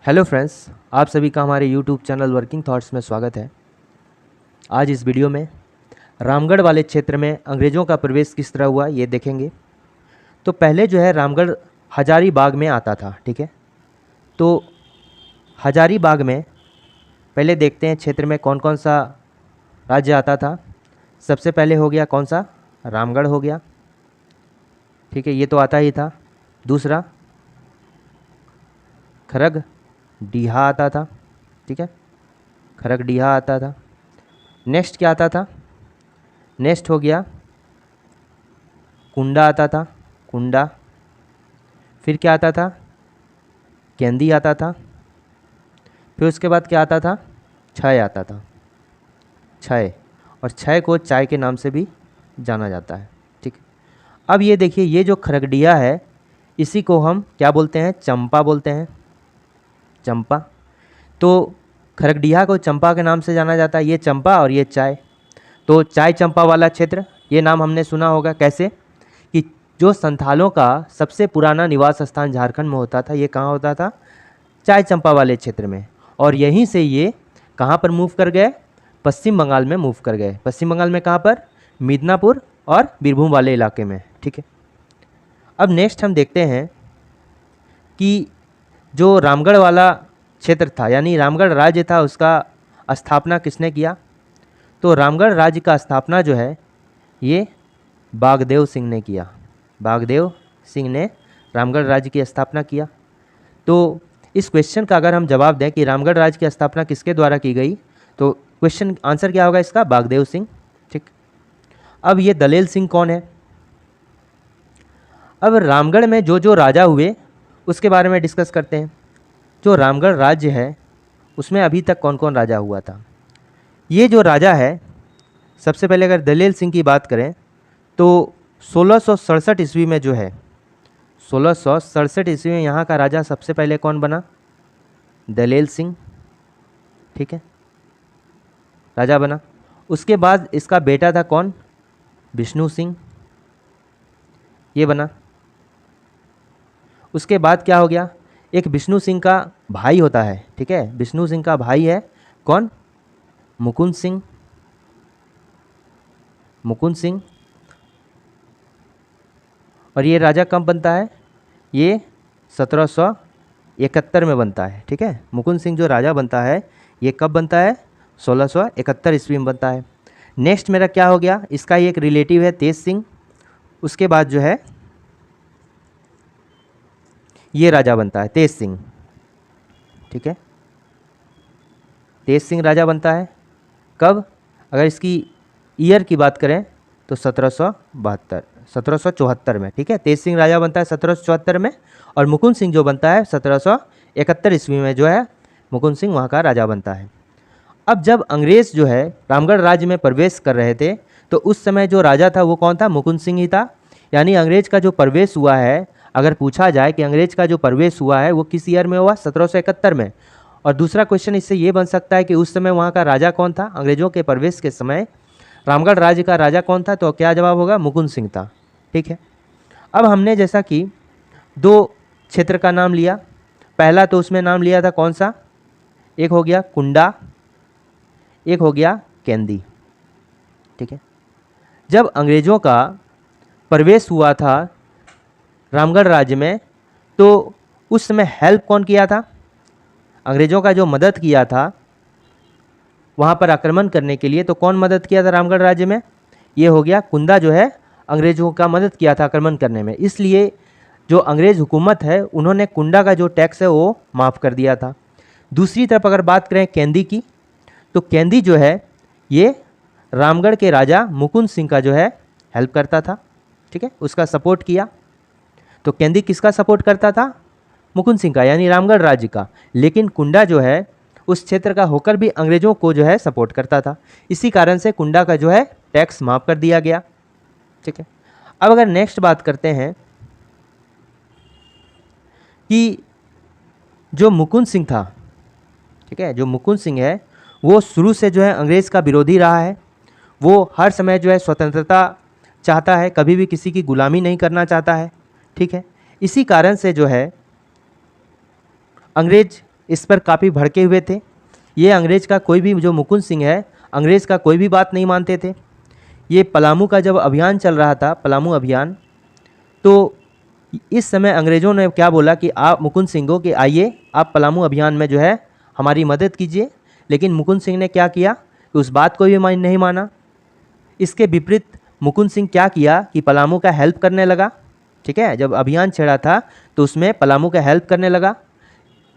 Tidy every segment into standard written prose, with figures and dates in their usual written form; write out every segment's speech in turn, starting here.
Hello friends, आप सभी का हमारे यूट्यूब चैनल वर्किंग थॉट्स में स्वागत है। आज इस वीडियो में रामगढ़ वाले क्षेत्र में अंग्रेज़ों का प्रवेश किस तरह हुआ ये देखेंगे। तो पहले जो है रामगढ़ हजारीबाग में आता था, ठीक है। तो हजारीबाग में पहले देखते हैं क्षेत्र में कौन कौन सा राज्य आता था। सबसे पहले हो गया कौन सा, रामगढ़ हो गया, ठीक है, ये तो आता ही था। दूसरा खरगडीहा आता था, ठीक है, खरगडीहा आता था। नेक्स्ट क्या आता था, नेक्स्ट हो गया कुंडा आता था, कुंडा। फिर क्या आता था, केंदी आता था। फिर उसके बाद क्या आता था, छय आता था, छय। और छय को चाय के नाम से भी जाना जाता है, ठीक है। अब ये देखिए, ये जो खरगडीहा है इसी को हम क्या बोलते हैं, चंपा बोलते हैं, चंपा। तो खरगडीहा को चंपा के नाम से जाना जाता है, ये चंपा और ये चाय। तो चाय चंपा वाला क्षेत्र, ये नाम हमने सुना होगा। कैसे कि जो संथालों का सबसे पुराना निवास स्थान झारखंड में होता था, ये कहाँ होता था, चाय चंपा वाले क्षेत्र में। और यहीं से ये कहाँ पर मूव कर गए, पश्चिम बंगाल में मूव कर गए। पश्चिम बंगाल में कहाँ पर, मिदनापुर और बीरभूम वाले इलाके में, ठीक है। अब नेक्स्ट हम देखते हैं कि जो रामगढ़ वाला क्षेत्र था, यानी रामगढ़ राज्य था, उसका स्थापना किसने किया। तो रामगढ़ राज्य का स्थापना जो है ये बागदेव सिंह ने किया। बागदेव सिंह ने रामगढ़ राज्य की स्थापना किया। तो इस क्वेश्चन का अगर हम जवाब दें कि रामगढ़ राज्य की स्थापना किसके द्वारा की गई, तो क्वेश्चन आंसर क्या होगा इसका, बागदेव सिंह, ठीक। अब ये दलेल सिंह कौन है। अब रामगढ़ में जो जो राजा हुए उसके बारे में डिस्कस करते हैं। जो रामगढ़ राज्य है उसमें अभी तक कौन कौन राजा हुआ था। ये जो राजा है, सबसे पहले अगर दलेल सिंह की बात करें तो 1667 ईस्वी में जो है, 1667 ईस्वी में यहाँ का राजा सबसे पहले कौन बना, दलेल सिंह, ठीक है, राजा बना। उसके बाद इसका बेटा था कौन, विष्णु सिंह, ये बना। उसके बाद क्या हो गया, एक विष्णु सिंह का भाई होता है, ठीक है, विष्णु सिंह का भाई है कौन, मुकुंद सिंह, मुकुंद सिंह। और ये राजा कब बनता है, ये 1771 में बनता है, ठीक है। मुकुंद सिंह जो राजा बनता है ये कब बनता है, 1671 ईस्वी में बनता है। नेक्स्ट मेरा क्या हो गया, इसका एक रिलेटिव है तेज सिंह। उसके बाद जो है ये राजा बनता है तेज सिंह, ठीक है, तेज सिंह राजा बनता है कब, अगर इसकी ईयर की बात करें तो 1774 में, ठीक है। तेज सिंह राजा बनता है 1774 में, और मुकुंद सिंह जो बनता है 1771 ईस्वी में जो है मुकुंद सिंह वहाँ का राजा बनता है। अब जब अंग्रेज़ जो है रामगढ़ राज्य में प्रवेश कर रहे थे तो उस समय जो राजा था वो कौन था, मुकुंद सिंह ही था। यानी अंग्रेज़ का जो प्रवेश हुआ है, अगर पूछा जाए कि अंग्रेज़ का जो प्रवेश हुआ है वो किस ईयर में हुआ, 1771 में। और दूसरा क्वेश्चन इससे ये बन सकता है कि उस समय वहाँ का राजा कौन था, अंग्रेज़ों के प्रवेश के समय रामगढ़ राज्य का राजा कौन था, तो क्या जवाब होगा, मुकुंद सिंह था, ठीक है। अब हमने जैसा कि दो क्षेत्र का नाम लिया, पहला तो उसमें नाम लिया था कौन सा, एक हो गया कुंडा, एक हो गया केंदी, ठीक है। जब अंग्रेज़ों का प्रवेश हुआ था रामगढ़ राज्य में तो उस समय हेल्प कौन किया था, अंग्रेज़ों का जो मदद किया था वहाँ पर आक्रमण करने के लिए, तो कौन मदद किया था रामगढ़ राज्य में, ये हो गया कुंदा जो है अंग्रेज़ों का मदद किया था आक्रमण करने में। इसलिए जो अंग्रेज़ हुकूमत है उन्होंने कुंडा का जो टैक्स है वो माफ़ कर दिया था। दूसरी तरफ अगर बात करें केंदी की, तो केंदी जो है ये रामगढ़ के राजा मुकुंद सिंह का जो है हेल्प करता था, ठीक है, उसका सपोर्ट किया। तो केंदी किसका सपोर्ट करता था, मुकुंद सिंह का, यानी रामगढ़ राज्य का। लेकिन कुंडा जो है उस क्षेत्र का होकर भी अंग्रेज़ों को जो है सपोर्ट करता था। इसी कारण से कुंडा का जो है टैक्स माफ़ कर दिया गया, ठीक है। अब अगर नेक्स्ट बात करते हैं कि जो मुकुंद सिंह था, ठीक है, जो मुकुंद सिंह है वो शुरू से जो है अंग्रेज़ का विरोधी रहा है। वो हर समय जो है स्वतंत्रता चाहता है, कभी भी किसी की गुलामी नहीं करना चाहता है, ठीक है। इसी कारण से जो है अंग्रेज इस पर काफ़ी भड़के हुए थे। ये अंग्रेज़ का कोई भी, जो मुकुंद सिंह है, अंग्रेज़ का कोई भी बात नहीं मानते थे। ये पलामू का जब अभियान चल रहा था, पलामू अभियान, तो इस समय अंग्रेज़ों ने क्या बोला कि आप मुकुंद सिंह को कि आइए आप पलामू अभियान में जो है हमारी मदद कीजिए। लेकिन मुकुंद सिंह ने क्या किया कि उस बात को भी नहीं माना। इसके विपरीत मुकुंद सिंह क्या किया कि पलामू का हेल्प करने लगा। ठीक है, जब अभियान छेड़ा था तो उसमें पलामू का हेल्प करने लगा।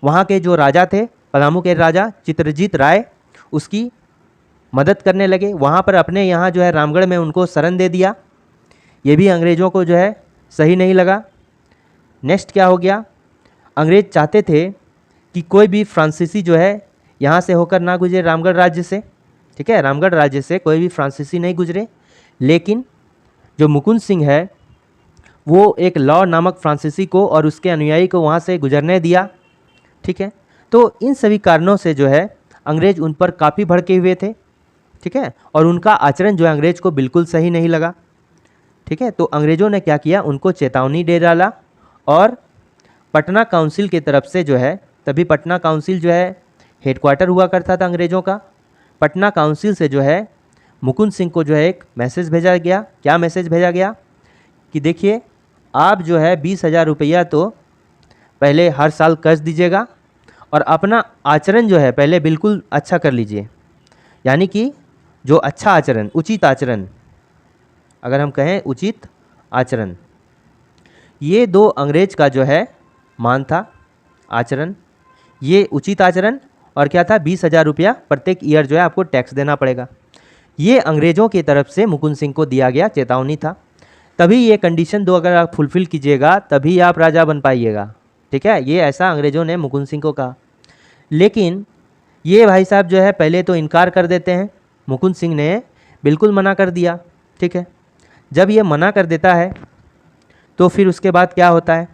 वहाँ के जो राजा थे, पलामू के राजा चित्रजीत राय, उसकी मदद करने लगे। वहाँ पर अपने यहाँ जो है रामगढ़ में उनको शरण दे दिया। ये भी अंग्रेज़ों को जो है सही नहीं लगा। नेक्स्ट क्या हो गया, अंग्रेज़ चाहते थे कि कोई भी फ्रांसीसी जो है यहाँ से होकर ना गुजरे रामगढ़ राज्य से। ठीक है, रामगढ़ राज्य से कोई भी फ्रांसीसी नहीं गुजरे। लेकिन जो मुकुंद सिंह है वो एक लॉ नामक फ्रांसीसी को और उसके अनुयायी को वहाँ से गुजरने दिया। ठीक है, तो इन सभी कारणों से जो है अंग्रेज़ उन पर काफ़ी भड़के हुए थे। ठीक है, और उनका आचरण जो है अंग्रेज़ को बिल्कुल सही नहीं लगा। ठीक है, तो अंग्रेज़ों ने क्या किया, उनको चेतावनी दे डाला। और पटना काउंसिल की तरफ से जो है, तभी पटना काउंसिल जो है हेडक्वार्टर हुआ करता था अंग्रेज़ों का। पटना काउंसिल से जो है मुकुंद सिंह को जो है एक मैसेज भेजा गया। क्या मैसेज भेजा गया कि देखिए आप जो है 20,000 रुपया तो पहले हर साल कर्ज दीजिएगा और अपना आचरण जो है पहले बिल्कुल अच्छा कर लीजिए। यानी कि जो अच्छा आचरण, उचित आचरण, अगर हम कहें उचित आचरण, ये दो अंग्रेज का जो है मान था। आचरण, ये उचित आचरण, और क्या था, 20,000 रुपया प्रत्येक ईयर जो है आपको टैक्स देना पड़ेगा। ये अंग्रेज़ों की तरफ से मुकुंद सिंह को दिया गया चेतावनी था। तभी ये कंडीशन दो अगर आप फुलफ़िल कीजिएगा तभी आप राजा बन पाइएगा। ठीक है, ये ऐसा अंग्रेज़ों ने मुकुंद सिंह को कहा। लेकिन ये भाई साहब जो है पहले तो इनकार कर देते हैं। मुकुंद सिंह ने बिल्कुल मना कर दिया। ठीक है, जब ये मना कर देता है तो फिर उसके बाद क्या होता है,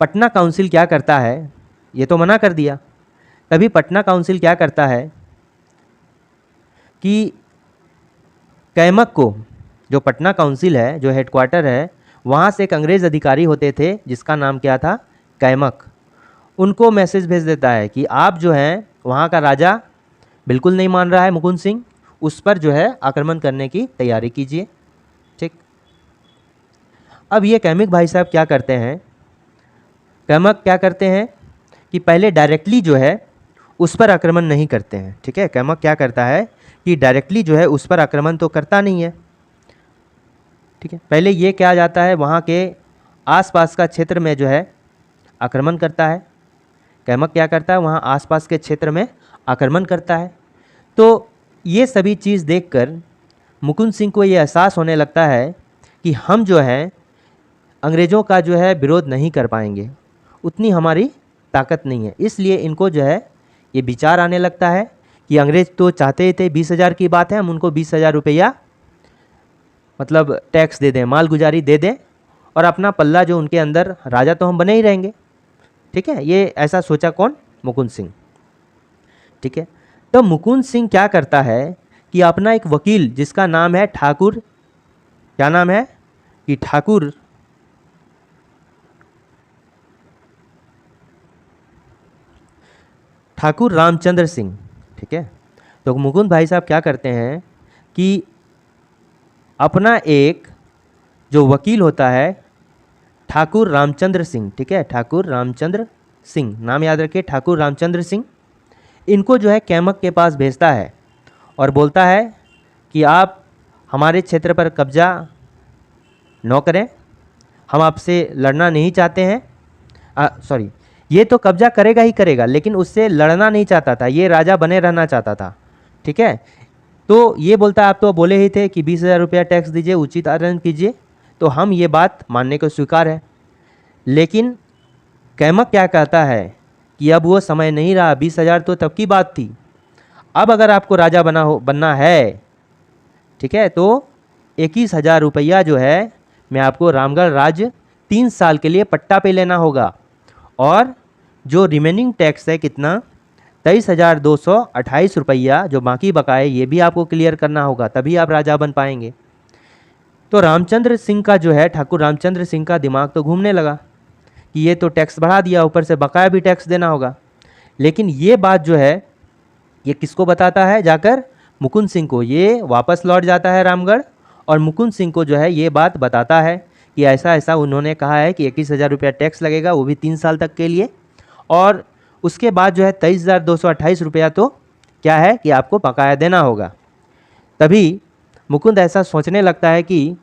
पटना काउंसिल क्या करता है, ये तो मना कर दिया, तभी पटना काउंसिल क्या करता है कि कैमक को, जो पटना काउंसिल है, जो हेडक्वार्टर है, वहाँ से एक अंग्रेज़ अधिकारी होते थे जिसका नाम क्या था, कैमक, उनको मैसेज भेज देता है कि आप जो हैं वहाँ का राजा बिल्कुल नहीं मान रहा है मुकुंद सिंह, उस पर जो है आक्रमण करने की तैयारी कीजिए। ठीक, अब ये कैमक भाई साहब क्या करते हैं, कैमक क्या करते हैं कि पहले डायरेक्टली जो है उस पर आक्रमण नहीं करते हैं। ठीक है, कैमक क्या करता है कि डायरेक्टली जो है उस पर आक्रमण तो करता नहीं है। ठीक है, पहले ये क्या जाता है, वहाँ के आसपास का क्षेत्र में जो है आक्रमण करता है। कैमक क्या करता है, वहाँ आसपास के क्षेत्र में आक्रमण करता है। तो ये सभी चीज़ देखकर मुकुंद सिंह को ये एहसास होने लगता है कि हम जो है अंग्रेज़ों का जो है विरोध नहीं कर पाएंगे, उतनी हमारी ताकत नहीं है। इसलिए इनको जो है ये विचार आने लगता है कि अंग्रेज़ तो चाहते थे 20,000 की बात है, हम उनको 20,000 रुपया मतलब टैक्स दे दें, मालगुजारी दे दें, और अपना पल्ला जो उनके अंदर, राजा तो हम बने ही रहेंगे। ठीक है, ये ऐसा सोचा कौन, मुकुंद सिंह। ठीक है, तो मुकुंद सिंह क्या करता है कि अपना एक वकील जिसका नाम है ठाकुर, क्या नाम है कि ठाकुर रामचंद्र सिंह। ठीक है, तो मुकुंद भाई साहब क्या करते हैं कि अपना एक जो वकील होता है ठाकुर रामचंद्र सिंह, ठीक है, ठाकुर रामचंद्र सिंह, नाम याद रखिए, ठाकुर रामचंद्र सिंह, इनको जो है कैमक के पास भेजता है और बोलता है कि आप हमारे क्षेत्र पर कब्जा न करें, हम आपसे लड़ना नहीं चाहते हैं। सॉरी, ये तो कब्जा करेगा ही करेगा, लेकिन उससे लड़ना नहीं चाहता था, ये राजा बने रहना चाहता था। ठीक है, तो ये बोलता है आप तो बोले ही थे कि 20,000 रुपया टैक्स दीजिए, उचित आचरण कीजिए, तो हम ये बात मानने को स्वीकार है। लेकिन कैमक क्या कहता है कि अब वो समय नहीं रहा, 20,000 तो तब की बात थी, अब अगर आपको राजा बनना है, ठीक है, तो 21,000 रुपया जो है मैं आपको रामगढ़ राज्य 3 साल के लिए पट्टा पे लेना होगा, और जो रिमेनिंग टैक्स है कितना, 23,228 रुपया जो बाकी बकाए, ये भी आपको क्लियर करना होगा, तभी आप राजा बन पाएंगे। तो रामचंद्र सिंह का जो है, ठाकुर रामचंद्र सिंह का दिमाग तो घूमने लगा कि ये तो टैक्स बढ़ा दिया, ऊपर से बकाया भी टैक्स देना होगा। लेकिन ये बात जो है ये किसको बताता है, जाकर मुकुंद सिंह को। ये वापस लौट जाता है रामगढ़ और मुकुंद सिंह को जो है ये बात बताता है कि ऐसा ऐसा उन्होंने कहा है कि 21,000 रुपया टैक्स लगेगा, वो भी 3 साल तक के लिए, और उसके बाद जो है 23,228 रुपया तो क्या है कि आपको बकाया देना होगा। तभी मुकुंद ऐसा सोचने लगता है कि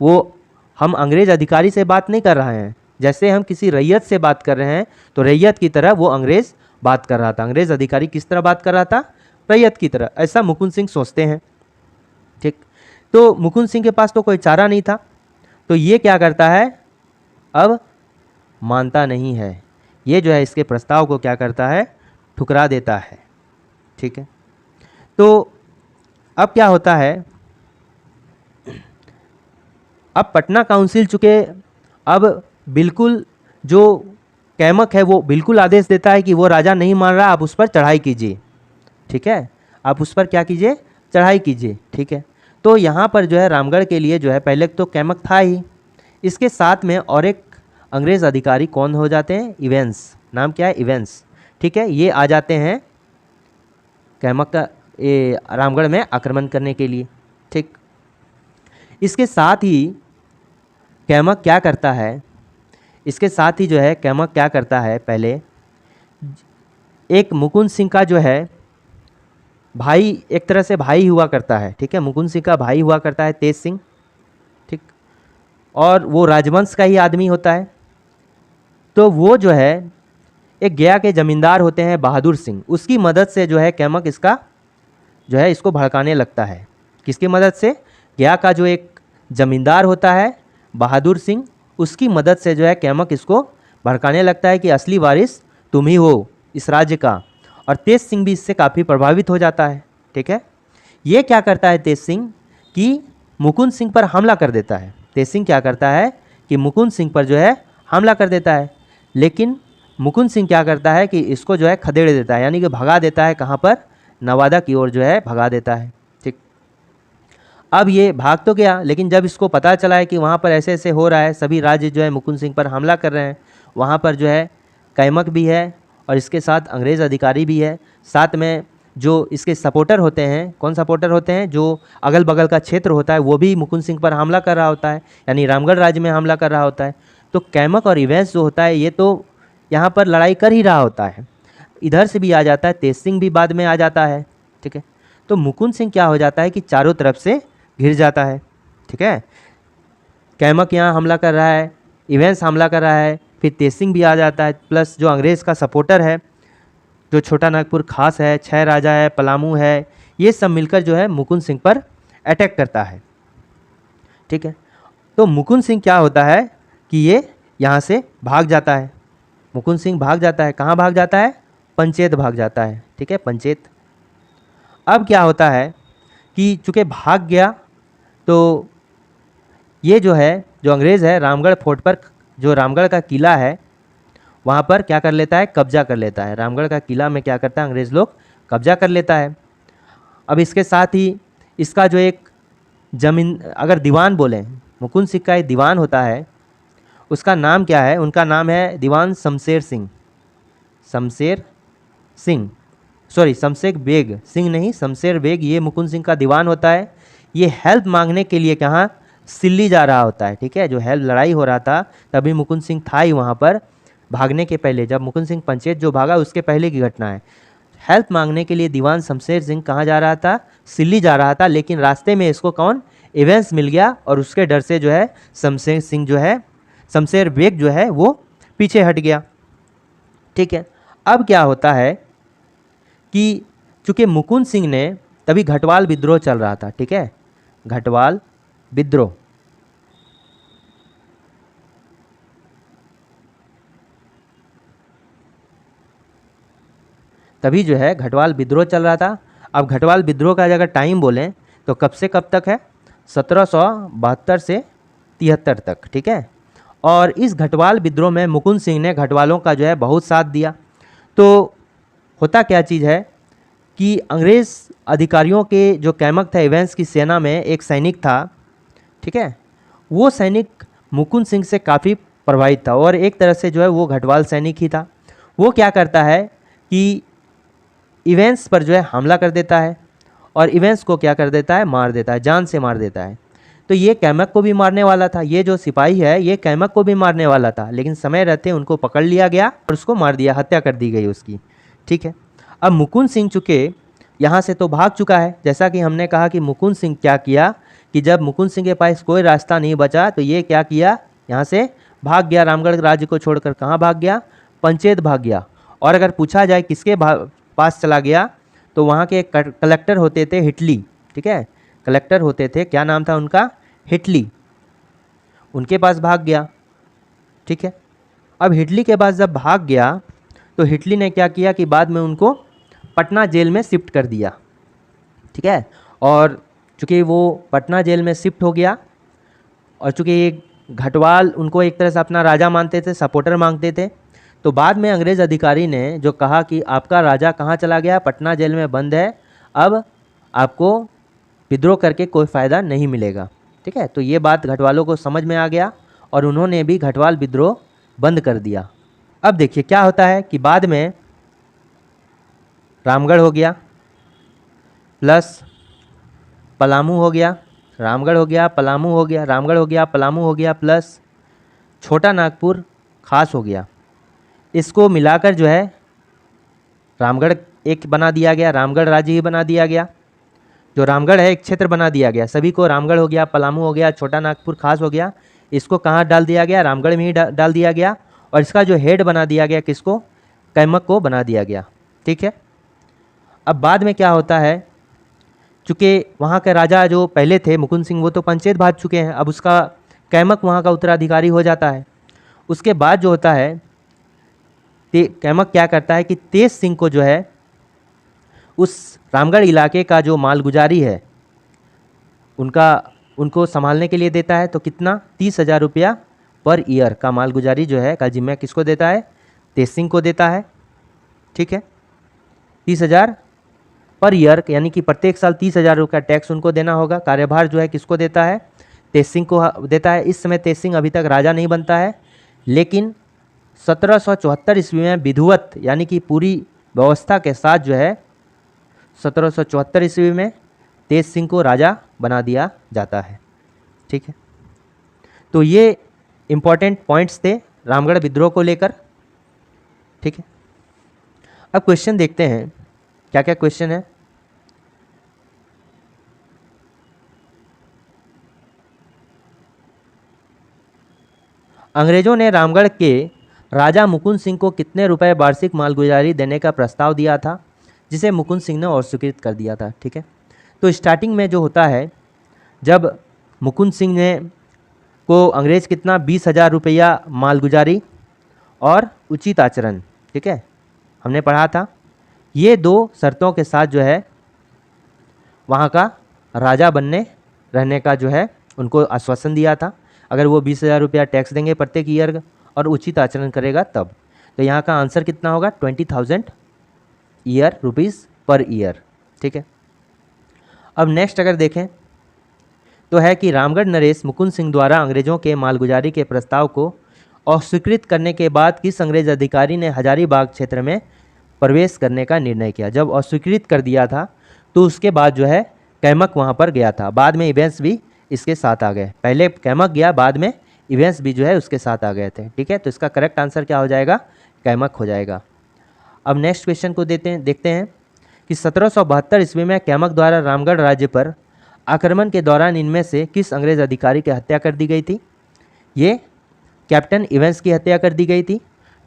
वो हम अंग्रेज़ अधिकारी से बात नहीं कर रहे हैं, जैसे हम किसी रैयत से बात कर रहे हैं, तो रैयत की तरह वो अंग्रेज़ बात कर रहा था। अंग्रेज़ अधिकारी किस तरह बात कर रहा था, रैयत की तरह, ऐसा मुकुंद सिंह सोचते हैं। ठीक, तो मुकुंद सिंह के पास तो कोई चारा नहीं था, तो ये क्या करता है, अब मानता नहीं है, ये जो है इसके प्रस्ताव को क्या करता है, ठुकरा देता है। ठीक है, तो अब क्या होता है, अब पटना काउंसिल चूँकि अब बिल्कुल जो कैमक है वो बिल्कुल आदेश देता है कि वो राजा नहीं मान रहा, आप उस पर चढ़ाई कीजिए। ठीक है, आप उस पर क्या कीजिए, चढ़ाई कीजिए। ठीक है, तो यहाँ पर जो है रामगढ़ के लिए जो है पहले तो कैमक था ही, इसके साथ में और एक अंग्रेज़ अधिकारी कौन हो जाते हैं, इवेंस, नाम क्या है, इवेंस। ठीक है, ये आ जाते हैं कैमक का ये रामगढ़ में आक्रमण करने के लिए। ठीक, इसके साथ ही कैमक क्या करता है, इसके साथ ही जो है कैमक क्या करता है, पहले एक मुकुंद सिंह का जो है भाई, एक तरह से भाई हुआ करता है। ठीक है, मुकुंद सिंह का भाई हुआ करता है तेज सिंह। ठीक, और वो राजवंश का ही आदमी होता है। तो वो जो है एक गया के ज़मींदार होते हैं बहादुर सिंह, उसकी मदद से जो है कैमक इसका जो है इसको भड़काने लगता है। किसकी मदद से, गया का जो एक ज़मींदार होता है बहादुर सिंह, उसकी मदद से जो है कैमक इसको भड़काने लगता है कि असली वारिस तुम ही हो इस राज्य का। और तेज सिंह भी इससे काफ़ी प्रभावित हो जाता है। ठीक है, ये क्या करता है तेज सिंह कि मुकुंद सिंह पर हमला कर देता है। तेज सिंह क्या करता है कि मुकुंद सिंह पर जो है हमला कर देता है, लेकिन मुकुंद सिंह क्या करता है कि इसको जो है खदेड़ देता है, यानी कि भगा देता है, कहाँ पर, नवादा की ओर जो है भगा देता है। ठीक, अब ये भाग तो गया, लेकिन जब इसको पता चला है कि वहाँ पर ऐसे ऐसे हो रहा है, सभी राज्य जो है मुकुंद सिंह पर हमला कर रहे हैं, वहाँ पर जो है कैमक भी है और इसके साथ अंग्रेज़ अधिकारी भी है, साथ में जो इसके सपोर्टर होते हैं, कौन सपोर्टर होते हैं, जो अगल बगल का क्षेत्र होता है वो भी मुकुंद सिंह पर हमला कर रहा होता है, यानी रामगढ़ राज्य में हमला कर रहा होता है। तो कैमक और इवेंस जो होता है ये तो यहाँ पर लड़ाई कर ही रहा होता है, इधर से भी आ जाता है, तेज सिंह भी बाद में आ जाता है। ठीक है, तो मुकुंद सिंह क्या हो जाता है कि चारों तरफ से घिर जाता है। ठीक है, कैमक यहाँ हमला कर रहा है, इवेंस हमला कर रहा है, फिर तेज सिंह भी आ जाता है, प्लस जो अंग्रेज़ का सपोर्टर है, जो छोटा नागपुर खास है, 6 राजा है, पलामू है, ये सब मिलकर जो है मुकुंद सिंह पर अटैक करता है। ठीक है, तो मुकुंद सिंह क्या होता है कि ये यहाँ से भाग जाता है। मुकुंद सिंह भाग जाता है, कहाँ भाग जाता है, पंचेत भाग जाता है। ठीक है, पंचेत। अब क्या होता है कि चूँकि भाग गया, तो ये जो है जो अंग्रेज़ है रामगढ़ फोर्ट पर, जो रामगढ़ का किला है वहाँ पर क्या कर लेता है, कब्जा कर लेता है। रामगढ़ का किला में क्या करता है, अंग्रेज़ लोग कब्जा कर लेता है। अब इसके साथ ही इसका जो एक जमीन, अगर दीवान बोलें, मुकुंद सिंह का एक दीवान होता है, उसका नाम क्या है, उनका नाम है दीवान शमशेर सिंह, शमशेर सिंह, सॉरी शमशेर बेग सिंह नहीं, शमशेर बेग, ये मुकुंद सिंह का दीवान होता है। ये हेल्प मांगने के लिए कहाँ, सिल्ली जा रहा होता है। ठीक है, जो हेल्प लड़ाई हो रहा था तभी मुकुंद सिंह था ही वहाँ पर, भागने के पहले, जब मुकुंद सिंह पंचेत जो भागा उसके पहले की घटना है। हेल्प मांगने के लिए दीवान शमशेर सिंह कहाँ जा रहा था, सिल्ली जा रहा था, लेकिन रास्ते में इसको कौन, इवेंस मिल गया, और उसके डर से जो है शमशेर सिंह जो है, शमशेर बेग जो है वो पीछे हट गया। ठीक है, अब क्या होता है कि चूँकि मुकुंद सिंह ने, तभी घटवाल विद्रोह चल रहा था। ठीक है, घटवाल विद्रोह, तभी जो है घटवाल विद्रोह चल रहा था। अब घटवाल विद्रोह का अगर टाइम बोलें तो कब से कब तक है, 1772 से 73 तक। ठीक है, और इस घटवाल विद्रोह में मुकुंद सिंह ने घटवालों का जो है बहुत साथ दिया। तो होता क्या चीज़ है कि अंग्रेज़ अधिकारियों के जो कैमक था, इवेंस की सेना में एक सैनिक था। ठीक है, वो सैनिक मुकुंद सिंह से काफ़ी प्रभावित था और एक तरह से जो है वो घटवाल सैनिक ही था। वो क्या करता है कि इवेंट्स पर जो है हमला कर देता है और इवेंट्स को क्या कर देता है, मार देता है, जान से मार देता है। तो ये कैमक को भी मारने वाला था, ये जो सिपाही है ये कैमक को भी मारने वाला था, लेकिन समय रहते उनको पकड़ लिया गया और उसको मार दिया, हत्या कर दी गई उसकी। ठीक है, अब मुकुंद सिंह चूँकि यहाँ से तो भाग चुका है, जैसा कि हमने कहा कि मुकुंद सिंह क्या किया कि जब मुकुंद सिंह के पास कोई रास्ता नहीं बचा तो ये क्या किया, यहाँ से भाग गया, रामगढ़ राज्य को छोड़कर कहाँ भाग गया, पंचेत भाग गया। और अगर पूछा जाए किसके पास चला गया तो वहाँ के कलेक्टर होते थे हिटली। ठीक है, कलेक्टर होते थे, क्या नाम था उनका, हिटली, उनके पास भाग गया। ठीक है, अब हिटली के पास जब भाग गया तो हिटली ने क्या किया कि बाद में उनको पटना जेल में शिफ्ट कर दिया। ठीक है, और चूँकि वो पटना जेल में शिफ्ट हो गया और चूँकि घटवाल उनको एक तरह से अपना राजा मानते थे, सपोर्टर मांगते थे, तो बाद में अंग्रेज़ अधिकारी ने जो कहा कि आपका राजा कहाँ चला गया, पटना जेल में बंद है, अब आपको विद्रोह करके कोई फ़ायदा नहीं मिलेगा। ठीक है, तो ये बात घटवालों को समझ में आ गया और उन्होंने भी घटवाल विद्रोह बंद कर दिया। अब देखिए क्या होता है कि बाद में रामगढ़ हो गया प्लस पलामू हो गया, रामगढ़ हो गया, पलामू हो गया, रामगढ़ हो गया, पलामू हो गया, प्लस छोटा नागपुर खास हो गया। इसको मिलाकर जो है रामगढ़ एक बना दिया गया, रामगढ़ राज्य ही बना दिया गया। जो रामगढ़ है एक क्षेत्र बना दिया गया, सभी को रामगढ़ हो गया, पलामू हो गया, छोटा नागपुर खास हो गया, इसको कहाँ डाल दिया गया, रामगढ़ में ही डाल दिया गया। और इसका जो हेड बना दिया गया किसको, कैमक को बना दिया गया। ठीक है, अब बाद में क्या होता है, चूँकि वहाँ के राजा जो पहले थे मुकुंद सिंह वो तो पंचेत भाग चुके हैं, अब उसका कैमक वहाँ का उत्तराधिकारी हो जाता है। उसके बाद जो होता है कैमक क्या करता है कि तेज सिंह को जो है उस रामगढ़ इलाके का जो मालगुजारी है उनको संभालने के लिए देता है। तो कितना, 30,000 रुपया पर ईयर का मालगुजारी जो है का जिम्मा किसको देता है, तेज सिंह को देता है। ठीक है, 30,000 पर ईयर, यानी कि प्रत्येक साल 30,000 रुपये का टैक्स उनको देना होगा। कार्यभार जो है किसको देता है, तेज सिंह को देता है। इस समय तेज सिंह अभी तक राजा नहीं बनता है, लेकिन 1774 ईस्वी में विधिवत यानी कि पूरी व्यवस्था के साथ जो है 1774 ईस्वी में तेज सिंह को राजा बना दिया जाता है। ठीक है, तो ये इम्पॉर्टेंट पॉइंट्स थे रामगढ़ विद्रोह को लेकर। ठीक है, अब क्वेश्चन देखते हैं क्या क्या क्वेश्चन है। अंग्रेजों ने रामगढ़ के राजा मुकुंद सिंह को कितने रुपए वार्षिक मालगुजारी देने का प्रस्ताव दिया था, जिसे मुकुंद सिंह ने अस्वीकृत कर दिया था। ठीक है, तो स्टार्टिंग में जो होता है जब मुकुंद सिंह ने को अंग्रेज़ कितना 20,000 रुपया मालगुजारी और उचित आचरण, ठीक है, हमने पढ़ा था, ये दो शर्तों के साथ जो है वहाँ का राजा बनने रहने का जो है उनको आश्वासन दिया था। अगर वो 20,000 रुपया टैक्स देंगे प्रत्येक ईयर और उचित आचरण करेगा तब। तो यहाँ का आंसर कितना होगा, 20,000 रुपीज़ पर ईयर। ठीक है, अब नेक्स्ट अगर देखें तो है कि रामगढ़ नरेश मुकुंद सिंह द्वारा अंग्रेजों के मालगुजारी के प्रस्ताव को अस्वीकृत करने के बाद किस अंग्रेज अधिकारी ने हजारीबाग क्षेत्र में प्रवेश करने का निर्णय किया। जब अस्वीकृत कर दिया था तो उसके बाद जो है कैमक वहाँ पर गया था, बाद में इवेंट्स भी इसके साथ आ गए। पहले कैमक गया, बाद में इवेंट्स भी जो है उसके साथ आ गए थे। ठीक है, तो इसका करेक्ट आंसर क्या हो जाएगा, कैमक हो जाएगा। अब नेक्स्ट क्वेश्चन को देखते हैं कि 1772 ईस्वी में कैमक द्वारा रामगढ़ राज्य पर आक्रमण के दौरान इनमें से किस अंग्रेज अधिकारी की हत्या कर दी गई थी। ये कैप्टन इवेंट्स की हत्या कर दी गई थी,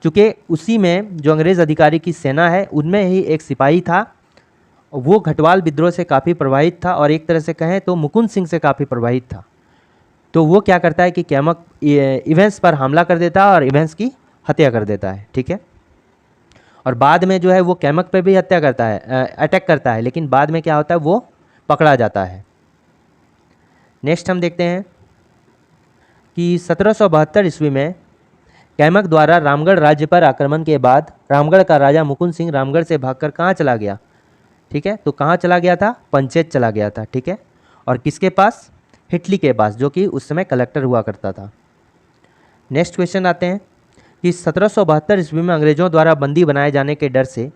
चूँकि उसी में जो अंग्रेज़ अधिकारी की सेना है उनमें ही एक सिपाही था, वो घटवाल विद्रोह से काफ़ी प्रभावित था और एक तरह से कहें तो मुकुंद सिंह से काफ़ी प्रभावित था। तो वो क्या करता है कि कैमक इवेंट्स पर हमला कर देता है और इवेंट्स की हत्या कर देता है। ठीक है, और बाद में जो है वो कैमक पे भी हत्या करता है, अटैक करता है, लेकिन बाद में क्या होता है वो पकड़ा जाता है। नेक्स्ट हम देखते हैं कि 1772 ईस्वी में कैमक द्वारा रामगढ़ राज्य पर आक्रमण के बाद रामगढ़ का राजा मुकुंद सिंह रामगढ़ से भागकर कहाँ चला गया। ठीक है, तो कहाँ चला गया था, पंचेत चला गया था। ठीक है, और किसके पास, हिटली के पास, जो कि उस समय कलेक्टर हुआ करता था। नेक्स्ट क्वेश्चन आते हैं कि 1772 ईस्वी में अंग्रेजों द्वारा बंदी बनाए जाने के डर से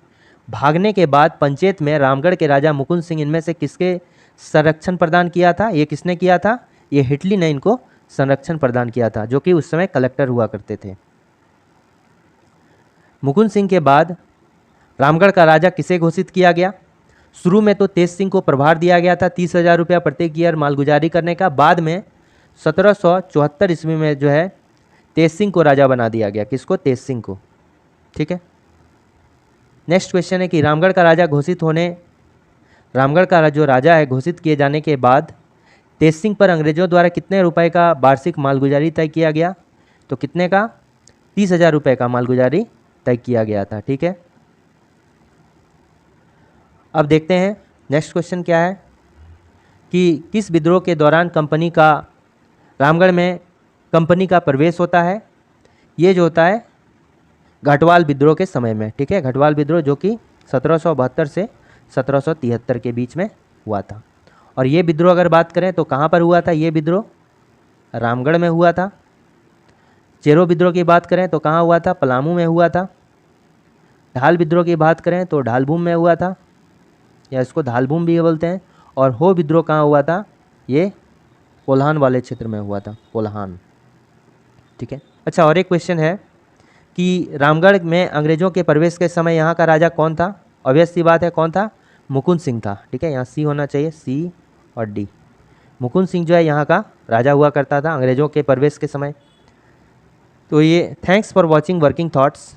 भागने के बाद पंचेत में रामगढ़ के राजा मुकुंद सिंह इनमें से किसके संरक्षण प्रदान किया था? ये किसने किया था? ये हिटली ने इनको संरक्षण प्रदान किया था, जो कि उस समय कलेक्टर हुआ करते थे। मुकुंद सिंह के बाद रामगढ़ का राजा किसे घोषित किया गया? शुरू में तो तेज सिंह को प्रभार दिया गया था 30,000 रुपया प्रत्येक ईयर मालगुजारी करने का। बाद में 1774 ईस्वी में जो है तेज सिंह को राजा बना दिया गया। किसको? तेज सिंह को। ठीक है। नेक्स्ट क्वेश्चन है कि रामगढ़ का जो राजा है घोषित किए जाने के बाद तेज सिंह पर अंग्रेजों द्वारा कितने रुपए का वार्षिक मालगुजारी तय किया गया? तो कितने का? 30,000 रुपये का मालगुजारी तय किया गया था। ठीक है। अब देखते हैं नेक्स्ट क्वेश्चन क्या है कि किस विद्रोह के दौरान रामगढ़ में कंपनी का प्रवेश होता है? ये जो होता है घटवाल विद्रोह के समय में। ठीक है। घटवाल विद्रोह जो कि 1772 से 1773 के बीच में हुआ था। और ये विद्रोह अगर बात करें तो कहाँ पर हुआ था? ये विद्रोह रामगढ़ में हुआ था। चेरो विद्रोह की बात करें तो कहाँ हुआ था? पलामू में हुआ था। ढाल विद्रोह की बात करें तो ढालभूम में हुआ था, या इसको धालभूम भी बोलते हैं। और हो विद्रोह कहाँ हुआ था? ये कोल्हान वाले क्षेत्र में हुआ था, कोल्हान। ठीक है। अच्छा, और एक क्वेश्चन है कि रामगढ़ में अंग्रेजों के प्रवेश के समय यहाँ का राजा कौन था? ऑब्वियस सी बात है, कौन था? मुकुंद सिंह था। ठीक है। यहाँ सी होना चाहिए, सी और डी। मुकुंद सिंह जो है यहाँ का राजा हुआ करता था अंग्रेजों के प्रवेश के समय। तो ये thanks for watching working thoughts.